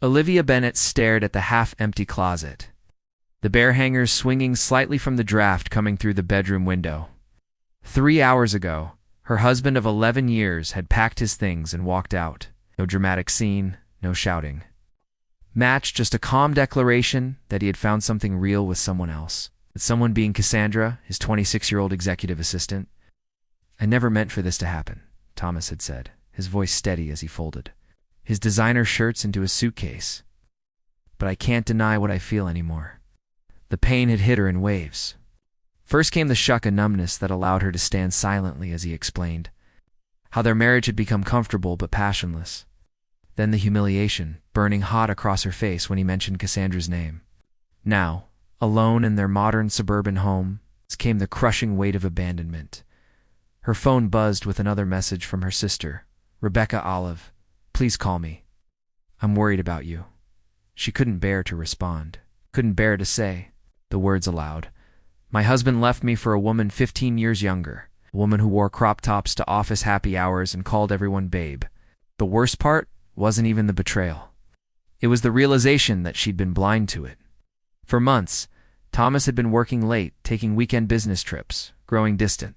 Olivia Bennet stared at the half-empty closet, the bear hangers swinging slightly from the draft coming through the bedroom window. 3 hours ago, her husband of 11 years had packed his things and walked out. No dramatic scene, no shouting. Match just a calm declaration that he had found something real with someone else. That someone being Cassandra, his 26-year-old executive assistant. "I never meant for this to happen," Thomas had said, his voice steady as he folded his designer shirts into a suitcase. "But I can't deny what I feel anymore." The pain had hit her in waves. First came the shock and numbness that allowed her to stand silently as he explained how their marriage had become comfortable but passionless. Then the humiliation, burning hot across her face when he mentioned Cassandra's name. Now, alone in their modern suburban home, came the crushing weight of abandonment. Her phone buzzed with another message from her sister, Rebecca Olive. "Please call me. I'm worried about you." She couldn't bear to respond, couldn't bear to say the words aloud. "My husband left me for a woman 15 years younger, a woman who wore crop tops to office happy hours and called everyone babe." The worst part wasn't even the betrayal. It was the realization that she'd been blind to it. For months, Thomas had been working late, taking weekend business trips, growing distant.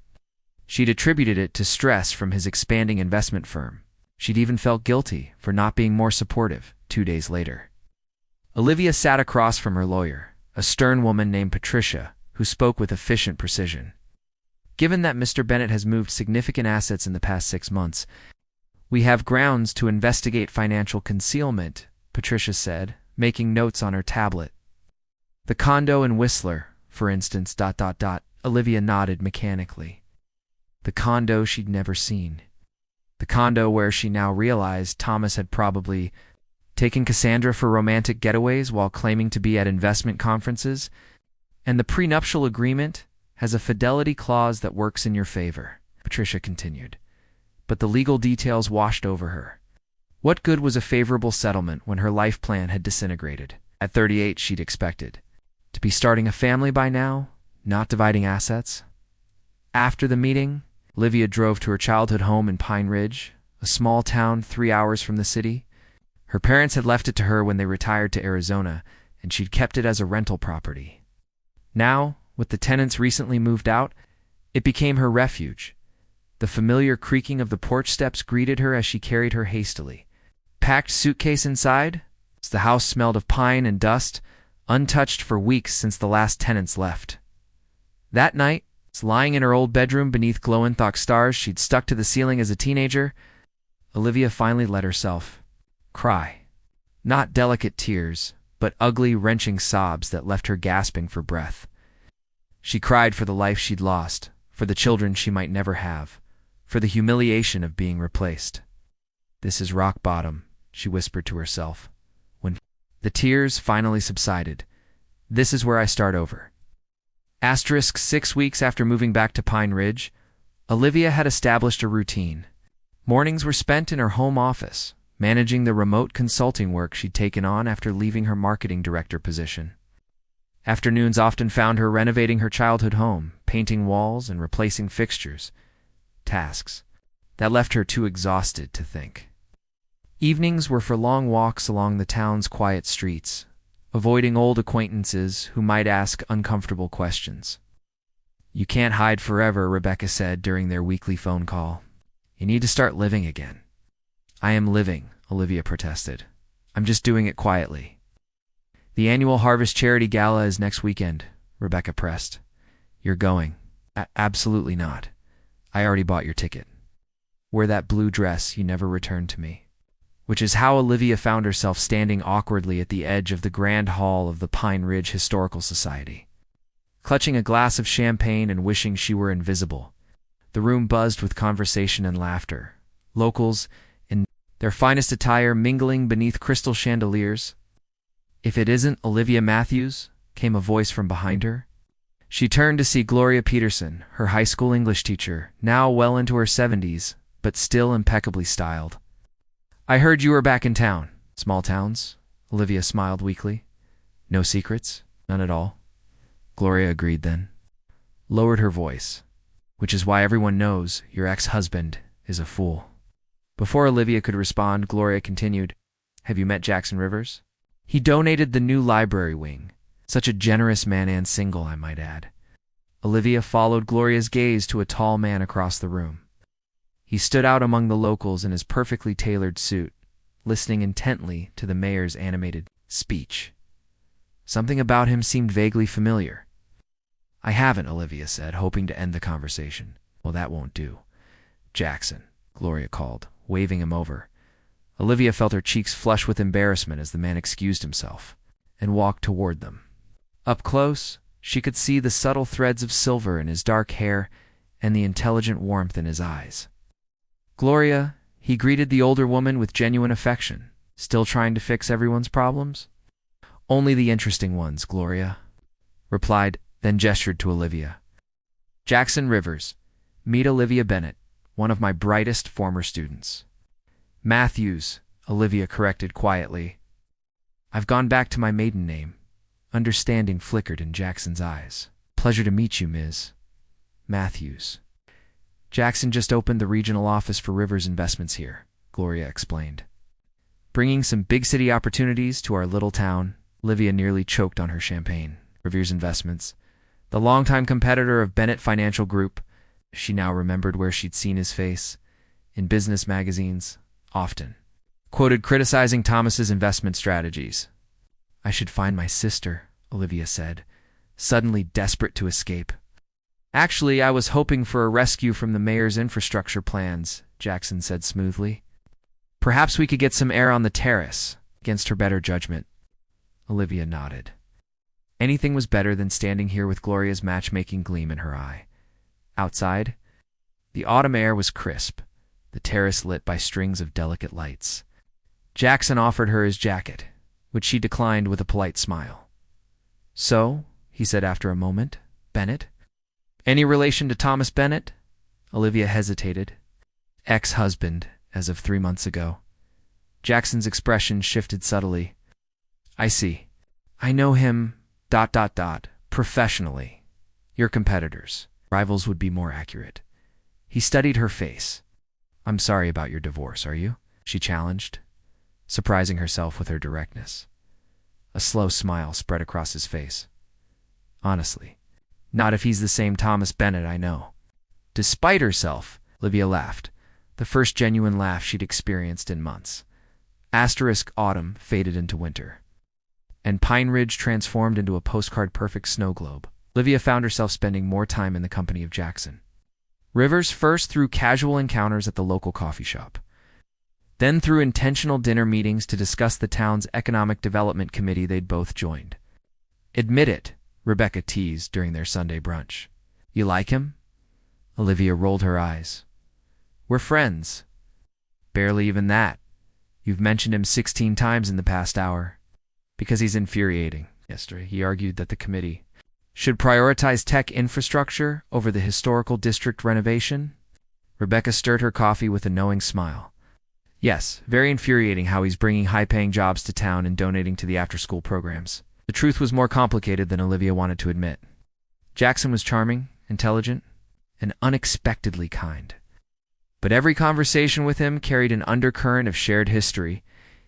She'd attributed it to stress from his expanding investment firm. She'd even felt guilty for not being more supportive 2 days later. Olivia sat across from her lawyer, a stern woman named Patricia, who spoke with efficient precision. "Given that Mr. Bennet has moved significant assets in the past 6 months, we have grounds to investigate financial concealment," Patricia said, making notes on her tablet. "The condo in Whistler, for instance, ... Olivia nodded mechanically. The condo she'd never seen. The condo where she now realized Thomas had probably taken Cassandra for romantic getaways while claiming to be at investment conferences. "And the prenuptial agreement has a fidelity clause that works in your favor," Patricia continued. But the legal details washed over her. What good was a favorable settlement when her life plan had disintegrated? At 38, she'd expected to be starting a family by now, not dividing assets. After the meeting, Olivia drove to her childhood home in Pine Ridge, a small town 3 hours from the city. Her parents had left it to her when they retired to Arizona, and she'd kept it as a rental property. Now, with the tenants recently moved out, it became her refuge. The familiar creaking of the porch steps greeted her as she carried her hastily. Packed suitcase inside, the house smelled of pine and dust, untouched for weeks since the last tenants left. That night, lying in her old bedroom beneath glow-in-the-dark stars she'd stuck to the ceiling as a teenager, Olivia finally let herself cry. Not delicate tears, but ugly, wrenching sobs that left her gasping for breath. She cried for the life she'd lost, for the children she might never have, for the humiliation of being replaced. "This is rock bottom," she whispered to herself. When the tears finally subsided, "This is where I start over." 6 weeks after moving back to Pine Ridge, Olivia had established a routine. Mornings were spent in her home office, managing the remote consulting work she'd taken on after leaving her marketing director position. Afternoons often found her renovating her childhood home, painting walls and replacing fixtures, tasks that left her too exhausted to think. Evenings were for long walks along the town's quiet streets, avoiding old acquaintances who might ask uncomfortable questions. "You can't hide forever," Rebecca said during their weekly phone call. "You need to start living again." "I am living," Olivia protested. "I'm just doing it quietly." "The annual Harvest Charity Gala is next weekend," Rebecca pressed. "You're going." Absolutely not. I already bought your ticket." "Wear that blue dress you never returned to me." Which is how Olivia found herself standing awkwardly at the edge of the grand hall of the Pine Ridge Historical Society, clutching a glass of champagne and wishing she were invisible. The room buzzed with conversation and laughter, locals in their finest attire mingling beneath crystal chandeliers. "If it isn't Olivia Matthews," came a voice from behind her. She turned to see Gloria Peterson, her high school English teacher, now well into her 70s, but still impeccably styled. "I heard you were back in town." "Small towns?" Olivia smiled weakly. "No secrets? None at all?" Gloria agreed then, lowered her voice. "Which is why everyone knows your ex-husband is a fool." Before Olivia could respond, Gloria continued, Have you met Jackson Rivers? He donated the new library wing. Such a generous man and single, I might add. Olivia followed Gloria's gaze to a tall man across the room. He stood out among the locals in his perfectly tailored suit, listening intently to the mayor's animated speech. Something about him seemed vaguely familiar. I haven't, Olivia said, hoping to end the conversation. Well, that won't do. Jackson, Gloria called, waving him over. Olivia felt her cheeks flush with embarrassment as the man excused himself and walked toward them. Up close, she could see the subtle threads of silver in his dark hair and the intelligent warmth in his eyes. Gloria, he greeted the older woman with genuine affection. Still trying to fix everyone's problems? Only the interesting ones, Gloria replied, then gestured to Olivia. Jackson Rivers, meet Olivia Bennett, one of my brightest former students. Matthews, Olivia corrected quietly. I've gone back to my maiden name. Understanding flickered in Jackson's eyes. Pleasure to meet you, Ms. Matthews. Jackson just opened the regional office for Rivers Investments here, Gloria explained. Bringing some big city opportunities to our little town. Olivia nearly choked on her champagne. Rivers Investments, the longtime competitor of Bennett Financial Group. She now remembered where she'd seen his face. In business magazines, often. Quoted criticizing Thomas's investment strategies. I should find my sister, Olivia said, suddenly desperate to escape. Actually, I was hoping for a rescue from the mayor's infrastructure plans, Jackson said smoothly. Perhaps we could get some air on the terrace, against her better judgment. Olivia nodded. Anything was better than standing here with Gloria's matchmaking gleam in her eye. Outside, the autumn air was crisp, the terrace lit by strings of delicate lights. Jackson offered her his jacket, which she declined with a polite smile. So, he said after a moment, Bennett? Any relation to Thomas Bennett? Olivia hesitated. Ex-husband, as of 3 months ago. Jackson's expression shifted subtly. I see. I know him, professionally. Your competitors. Rivals would be more accurate. He studied her face. I'm sorry about your divorce, are you? She challenged, surprising herself with her directness. A slow smile spread across his face. Honestly, not if he's the same Thomas Bennett I know. Despite herself, Olivia laughed, the first genuine laugh she'd experienced in months. Autumn faded into winter, and Pine Ridge transformed into a postcard-perfect snow globe. Olivia found herself spending more time in the company of Jackson. Rivers first through casual encounters at the local coffee shop, then through intentional dinner meetings to discuss the town's economic development committee they'd both joined. Admit it, Rebecca teased during their Sunday brunch. You like him? Olivia rolled her eyes. We're friends. Barely even that. You've mentioned him 16 times in the past hour. Because he's infuriating. Yesterday, he argued that the committee should prioritize tech infrastructure over the historical district renovation. Rebecca stirred her coffee with a knowing smile. Yes, very infuriating how he's bringing high-paying jobs to town and donating to the after-school programs. The truth was more complicated than Olivia wanted to admit. Jackson was charming, intelligent, and unexpectedly kind. But every conversation with him carried an undercurrent of shared history.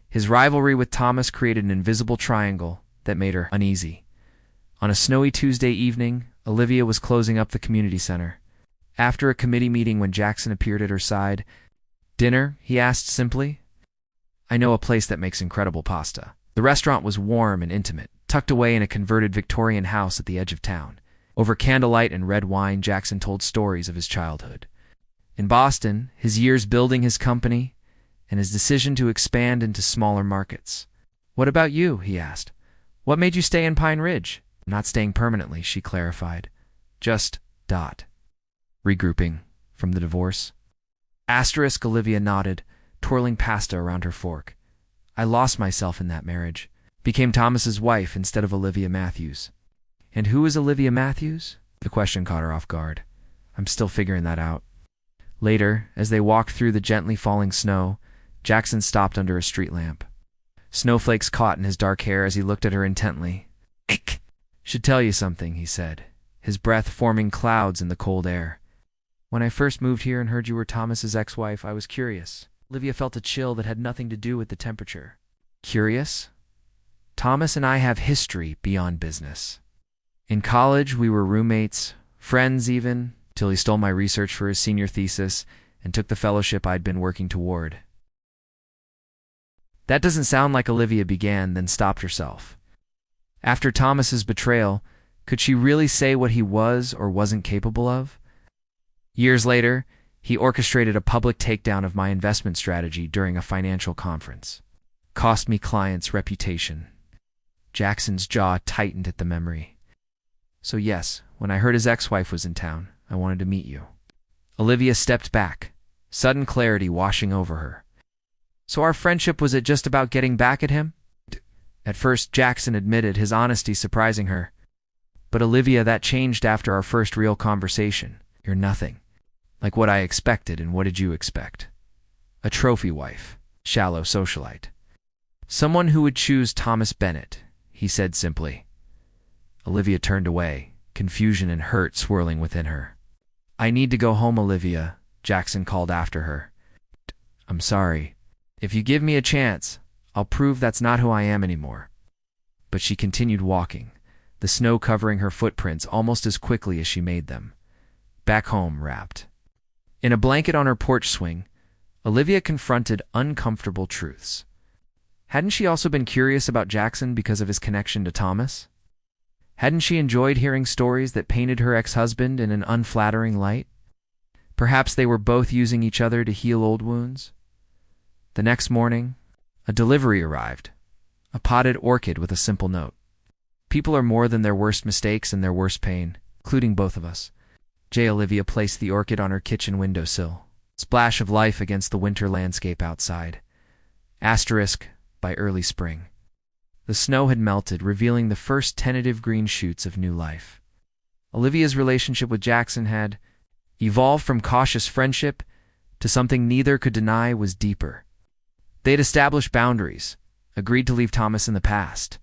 His rivalry with Thomas created an invisible triangle that made her uneasy. On a snowy Tuesday evening, Olivia was closing up the community center. After a committee meeting when Jackson appeared at her side, dinner, he asked simply. I know a place that makes incredible pasta. The restaurant was warm and intimate, tucked away in a converted Victorian house at the edge of town. Over candlelight and red wine, Jackson told stories of his childhood. In Boston, his years building his company, and his decision to expand into smaller markets. What about you? He asked. What made you stay in Pine Ridge? Not staying permanently, she clarified. Just, regrouping from the divorce. Olivia nodded, twirling pasta around her fork. I lost myself in that marriage. Became Thomas's wife instead of Olivia Matthews. And who is Olivia Matthews? The question caught her off guard. I'm still figuring that out. Later, as they walked through the gently falling snow, Jackson stopped under a street lamp. Snowflakes caught in his dark hair as he looked at her intently. Should tell you something, he said, his breath forming clouds in the cold air. When I first moved here and heard you were Thomas's ex-wife, I was curious. Olivia felt a chill that had nothing to do with the temperature. Curious? Thomas and I have history beyond business. In college, we were roommates, friends even, till he stole my research for his senior thesis and took the fellowship I'd been working toward. That doesn't sound like Olivia began, then stopped herself. After Thomas's betrayal, could she really say what he was or wasn't capable of? Years later, he orchestrated a public takedown of my investment strategy during a financial conference. Cost me clients' reputation. Jackson's jaw tightened at the memory. So yes, when I heard his ex-wife was in town, I wanted to meet you. Olivia stepped back, sudden clarity washing over her. So our friendship, was it just about getting back at him? At first, Jackson admitted, his honesty surprising her. But Olivia, that changed after our first real conversation. You're nothing. Like what I expected, and what did you expect? A trophy wife, shallow socialite. Someone who would choose Thomas Bennett, he said simply. Olivia turned away, confusion and hurt swirling within her. I need to go home, Olivia, Jackson called after her. I'm sorry. If you give me a chance, I'll prove that's not who I am anymore. But she continued walking, the snow covering her footprints almost as quickly as she made them. Back home, wrapped in a blanket on her porch swing, Olivia confronted uncomfortable truths. Hadn't she also been curious about Jackson because of his connection to Thomas? Hadn't she enjoyed hearing stories that painted her ex-husband in an unflattering light? Perhaps they were both using each other to heal old wounds? The next morning, a delivery arrived, a potted orchid with a simple note. People are more than their worst mistakes and their worst pain, including both of us. J. Olivia placed the orchid on her kitchen windowsill. Splash of life against the winter landscape outside. Asterisk, by early spring. The snow had melted, revealing the first tentative green shoots of new life. Olivia's relationship with Jackson had evolved from cautious friendship to something neither could deny was deeper. They had established boundaries, agreed to leave Thomas in the past,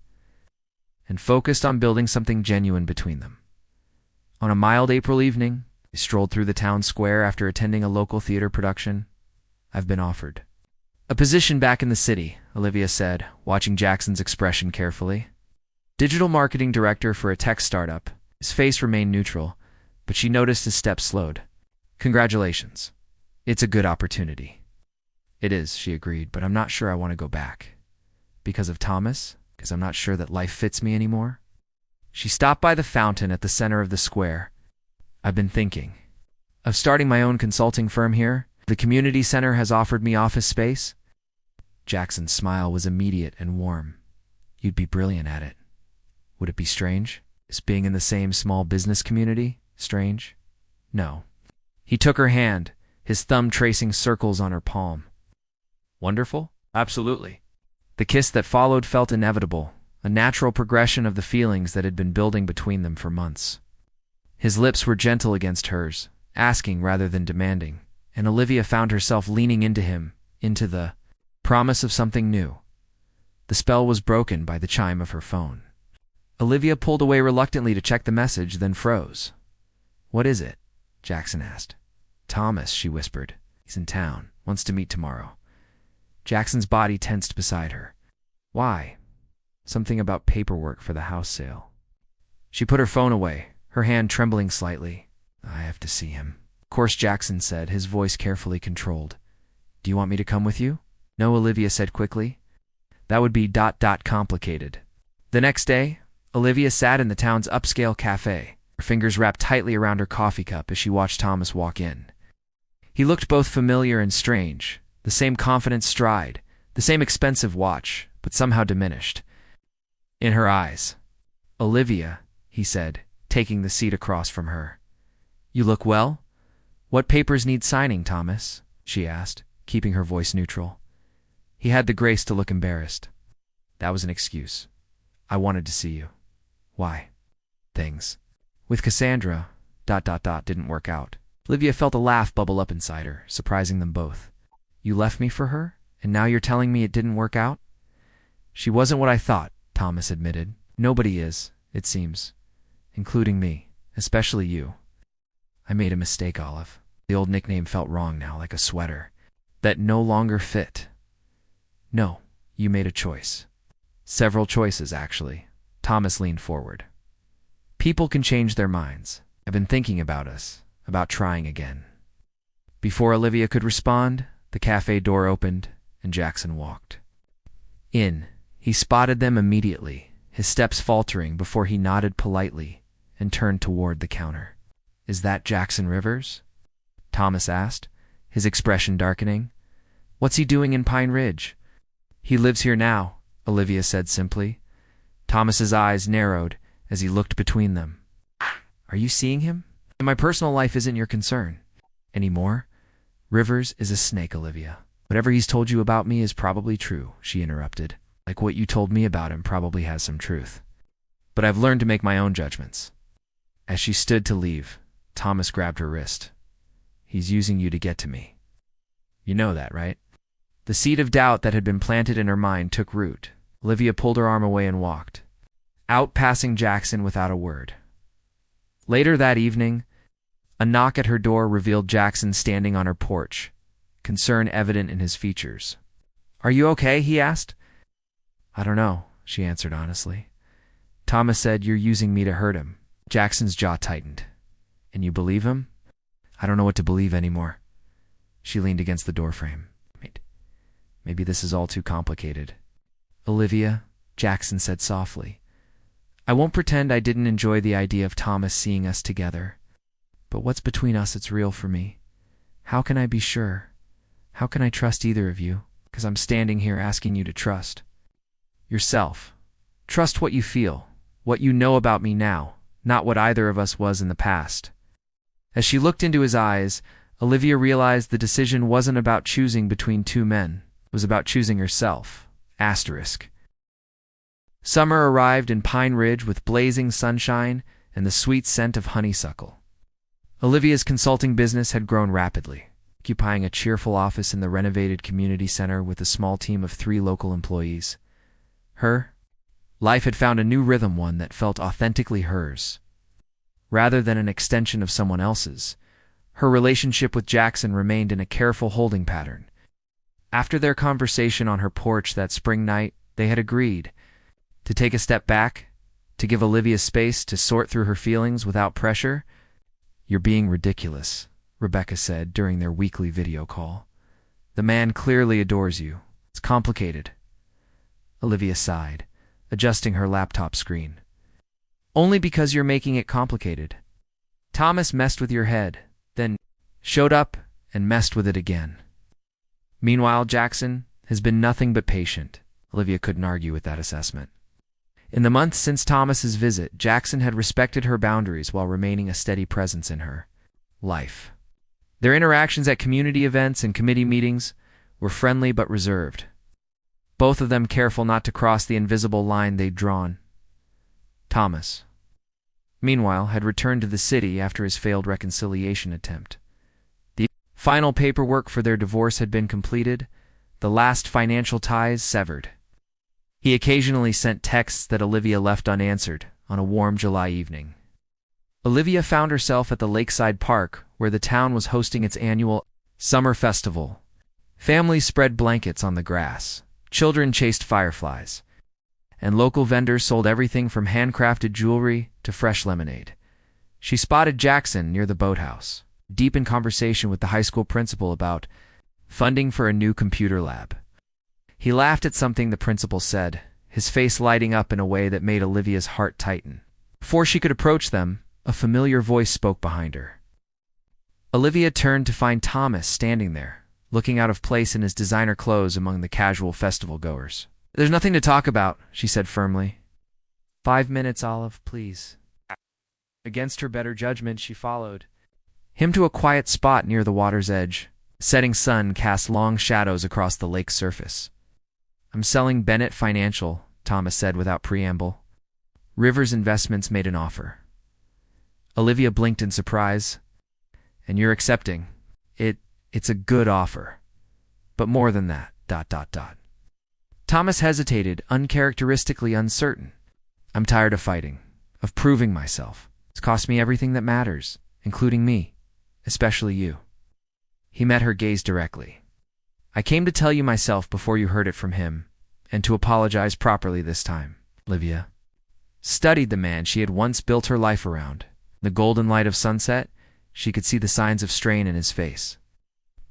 and focused on building something genuine between them. On a mild April evening, they strolled through the town square after attending a local theater production. I've been offered a position back in the city, Olivia said, watching Jackson's expression carefully. Digital marketing director for a tech startup. His face remained neutral, but she noticed his steps slowed. Congratulations. It's a good opportunity. It is, she agreed, but I'm not sure I want to go back. Because of Thomas? Because I'm not sure that life fits me anymore? She stopped by the fountain at the center of the square. I've been thinking of starting my own consulting firm here. The community center has offered me office space. Jackson's smile was immediate and warm. You'd be brilliant at it. Would it be strange? Is being in the same small business community strange? No. He took her hand, his thumb tracing circles on her palm. Wonderful? Absolutely. The kiss that followed felt inevitable, a natural progression of the feelings that had been building between them for months. His lips were gentle against hers, asking rather than demanding, and Olivia found herself leaning into him, into the promise of something new. The spell was broken by the chime of her phone. Olivia pulled away reluctantly to check the message, then froze. What is it? Jackson asked. Thomas, she whispered. He's in town, wants to meet tomorrow. Jackson's body tensed beside her. Why? Something about paperwork for the house sale. She put her phone away, her hand trembling slightly. I have to see him. Of course, Jackson said, his voice carefully controlled. Do you want me to come with you? No, Olivia said quickly. That would be complicated. The next day, Olivia sat in the town's upscale cafe, her fingers wrapped tightly around her coffee cup as she watched Thomas walk in. He looked both familiar and strange, the same confident stride, the same expensive watch, but somehow diminished. In her eyes. Olivia, he said, taking the seat across from her. You look well? What papers need signing, Thomas? She asked, keeping her voice neutral. He had the grace to look embarrassed. That was an excuse. I wanted to see you. Why? Things. With Cassandra, didn't work out. Olivia felt a laugh bubble up inside her, surprising them both. You left me for her, and now you're telling me it didn't work out? She wasn't what I thought, Thomas admitted. Nobody is, it seems. Including me, especially you. I made a mistake, Olive. The old nickname felt wrong now, like a sweater. That no longer fit. No, You made a choice. Several choices, actually. Thomas leaned forward. People can change their minds. I've been thinking about us, about trying again. Before Olivia could respond, the cafe door opened and Jackson walked in. He spotted them immediately, his steps faltering before he nodded politely and turned toward the counter. Is that Jackson Rivers? Thomas asked, his expression darkening. What's he doing in Pine Ridge? He lives here now, Olivia said simply. Thomas's eyes narrowed as he looked between them. Are you seeing him? My personal life isn't your concern anymore. Rivers is a snake, Olivia. Whatever he's told you about me is probably true, she interrupted. Like what you told me about him probably has some truth. But I've learned to make my own judgments. As she stood to leave, Thomas grabbed her wrist. He's using you to get to me. You know that, right? The seed of doubt that had been planted in her mind took root. Olivia pulled her arm away and walked, out passing Jackson without a word. Later that evening, a knock at her door revealed Jackson standing on her porch, concern evident in his features. Are you okay? He asked. I don't know, she answered honestly. Thomas said you're using me to hurt him. Jackson's jaw tightened. And you believe him? I don't know what to believe anymore. She leaned against the doorframe. Maybe this is all too complicated. Olivia, Jackson said softly. I won't pretend I didn't enjoy the idea of Thomas seeing us together. But what's between us, it's real for me. How can I be sure? How can I trust either of you? Because I'm standing here asking you to trust yourself. Trust what you feel, what you know about me now, not what either of us was in the past. As she looked into his eyes, Olivia realized the decision wasn't about choosing between two men. It was about choosing herself. Asterisk. Summer arrived in Pine Ridge with blazing sunshine and the sweet scent of honeysuckle. Olivia's consulting business had grown rapidly, occupying a cheerful office in the renovated community center with a small team of 3 local employees. Her life had found a new rhythm, one that felt authentically hers. Rather than an extension of someone else's, her relationship with Jackson remained in a careful holding pattern. After their conversation on her porch that spring night, they had agreed to take a step back, to give Olivia space to sort through her feelings without pressure. You're being ridiculous, Rebecca said during their weekly video call. The man clearly adores you. It's complicated. Olivia sighed, adjusting her laptop screen. Only because you're making it complicated. Thomas messed with your head, then showed up and messed with it again. Meanwhile, Jackson has been nothing but patient. Olivia couldn't argue with that assessment. In the months since Thomas's visit, Jackson had respected her boundaries while remaining a steady presence in her life. Their interactions at community events and committee meetings were friendly but reserved, both of them careful not to cross the invisible line they'd drawn. Thomas, meanwhile, had returned to the city after his failed reconciliation attempt. The final paperwork for their divorce had been completed, the last financial ties severed. He occasionally sent texts that Olivia left unanswered on a warm July evening. Olivia found herself at the lakeside park where the town was hosting its annual summer festival. Families spread blankets on the grass, children chased fireflies, and local vendors sold everything from handcrafted jewelry to fresh lemonade. She spotted Jackson near the boathouse, deep in conversation with the high school principal about funding for a new computer lab. He laughed at something the principal said, his face lighting up in a way that made Olivia's heart tighten. Before she could approach them, a familiar voice spoke behind her. Olivia turned to find Thomas standing there, looking out of place in his designer clothes among the casual festival goers. There's nothing to talk about, she said firmly. 5 minutes, Olive, please. Against her better judgment, she followed him to a quiet spot near the water's edge. The setting sun cast long shadows across the lake's surface. I'm selling Bennett Financial, Thomas said without preamble. Rivers Investments made an offer. Olivia blinked in surprise. And you're accepting. It's a good offer. But more than that, ... Thomas hesitated, uncharacteristically uncertain. I'm tired of fighting, of proving myself. It's cost me everything that matters, including me, especially you. He met her gaze directly. I came to tell you myself before you heard it from him, and to apologize properly this time. Olivia studied the man she had once built her life around. In the golden light of sunset, she could see the signs of strain in his face.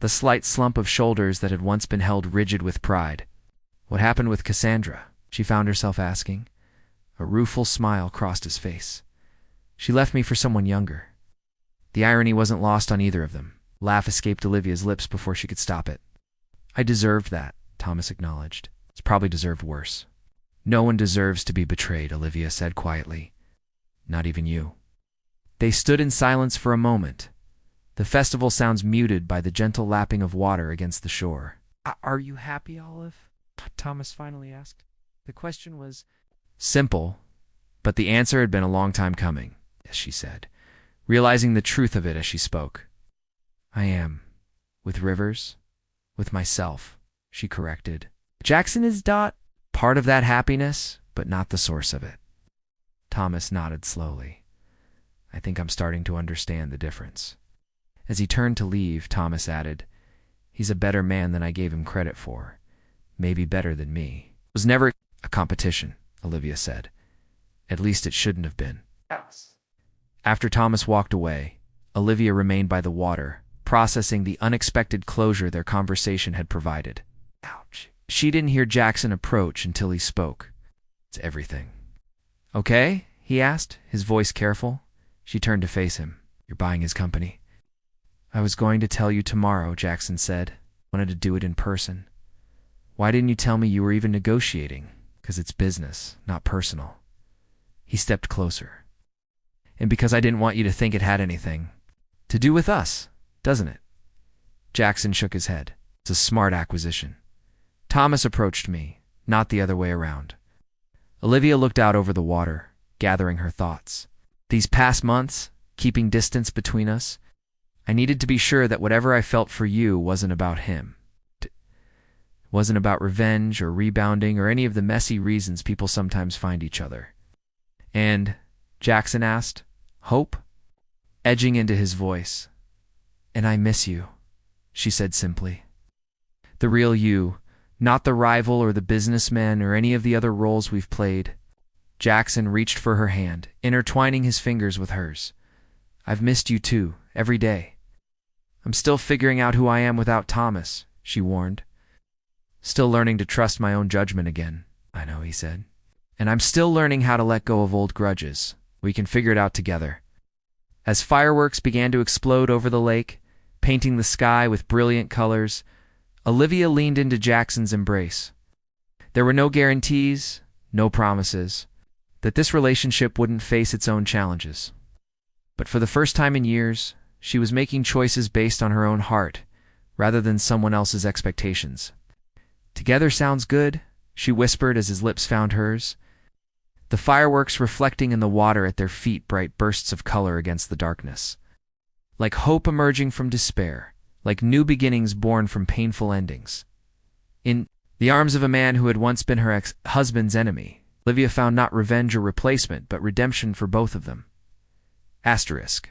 The slight slump of shoulders that had once been held rigid with pride. What happened with Cassandra? She found herself asking. A rueful smile crossed his face. She left me for someone younger. The irony wasn't lost on either of them. Laugh escaped Olivia's lips before she could stop it. I deserved that, Thomas acknowledged. It's probably deserved worse. No one deserves to be betrayed, Olivia said quietly. Not even you. They stood in silence for a moment, the festival sounds muted by the gentle lapping of water against the shore. Are you happy, Olive? Thomas finally asked. The question was simple, but the answer had been a long time coming, as she said, realizing the truth of it as she spoke. I am. With Rivers. With myself, she corrected. Jackson is part of that happiness, but not the source of it. Thomas nodded slowly. I think I'm starting to understand the difference. As he turned to leave, Thomas added, He's a better man than I gave him credit for. Maybe better than me. It was never a competition, Olivia said. At least it shouldn't have been. After Thomas walked away, Olivia remained by the water, processing the unexpected closure their conversation had provided. Ouch. She didn't hear Jackson approach until he spoke. It's everything. Okay? He asked, his voice careful. She turned to face him. You're buying his company. I was going to tell you tomorrow, Jackson said. Wanted to do it in person. Why didn't you tell me you were even negotiating? 'Cause it's business, not personal. He stepped closer. And because I didn't want you to think it had anything to do with us, doesn't it? Jackson shook his head. It's a smart acquisition. Thomas approached me, not the other way around. Olivia looked out over the water, gathering her thoughts. These past months, keeping distance between us, I needed to be sure that whatever I felt for you wasn't about him. It wasn't about revenge or rebounding or any of the messy reasons people sometimes find each other. And, Jackson asked, hope? Edging into his voice. And I miss you, she said simply. The real you, not the rival or the businessman or any of the other roles we've played. Jackson reached for her hand, intertwining his fingers with hers. I've missed you too, every day. I'm still figuring out who I am without Thomas, she warned. Still learning to trust my own judgment again, I know, he said. And I'm still learning how to let go of old grudges. We can figure it out together. As fireworks began to explode over the lake, painting the sky with brilliant colors, Olivia leaned into Jackson's embrace. There were no guarantees, no promises, that this relationship wouldn't face its own challenges. But for the first time in years, she was making choices based on her own heart, rather than someone else's expectations. Together sounds good, she whispered as his lips found hers. The fireworks reflecting in the water at their feet, bright bursts of color against the darkness. Like hope emerging from despair, like new beginnings born from painful endings. In the arms of a man who had once been her ex-husband's enemy, Olivia found not revenge or replacement, but redemption for both of them. Asterisk.